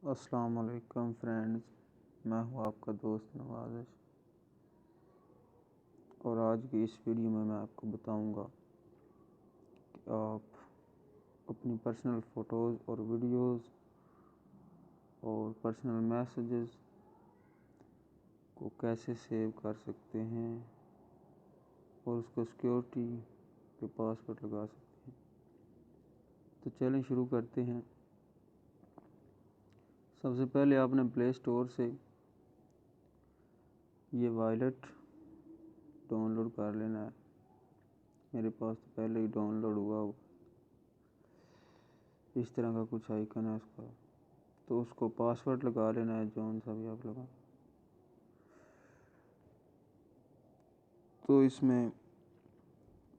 السلام علیکم فرینڈز، میں ہوں آپ کا دوست نوازش، اور آج کی اس ویڈیو میں آپ کو بتاؤں گا کہ آپ اپنی پرسنل فوٹوز اور ویڈیوز اور پرسنل میسیجز کو کیسے سیو کر سکتے ہیں اور اس کو سیکیورٹی کے پاسورڈ لگا سکتے ہیں۔ تو چلیں شروع کرتے ہیں۔ سب سے پہلے آپ نے پلے اسٹور سے یہ وائلٹ ڈاؤن لوڈ کر لینا ہے۔ میرے پاس تو پہلے ہی ڈاؤن لوڈ ہوا اس طرح کا کچھ آئیکن ہے اس کا، تو اس کو پاسورڈ لگا لینا ہے جون سا بھی آپ لگا۔ تو اس میں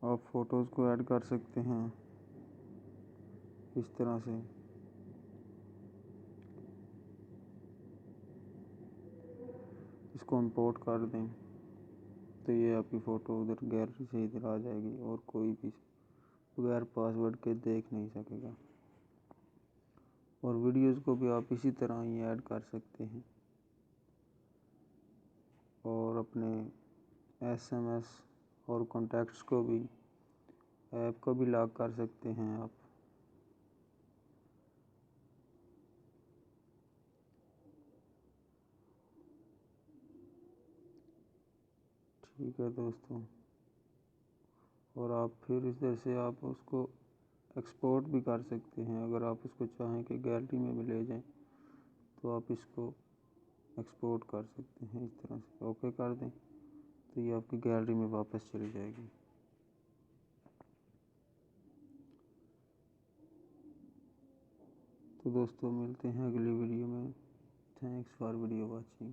آپ فوٹوز کو ایڈ کر سکتے ہیں اس طرح سے۔ اس کو امپورٹ کر دیں تو یہ آپ کی فوٹو ادھر گیلری سے ادھر آ جائے گی اور کوئی بھی بغیر پاسورڈ کے دیکھ نہیں سکے گا۔ اور ویڈیوز کو بھی آپ اسی طرح ہی ایڈ کر سکتے ہیں، اور اپنے ایس ایم ایس اور کانٹیکٹس کو بھی ایپ کو بھی لاک کر سکتے ہیں آپ۔ ٹھیک ہے دوستوں، اور آپ پھر اس طرح سے آپ اس کو ایکسپورٹ بھی کر سکتے ہیں۔ اگر آپ اس کو چاہیں کہ گیلری میں بھی لے جائیں تو آپ اس کو ایکسپورٹ کر سکتے ہیں۔ اس طرح سے اوکے کر دیں تو یہ آپ کی گیلری میں واپس چلی جائے گی۔ تو دوستوں ملتے ہیں اگلی ویڈیو میں۔ Thanks for video watching.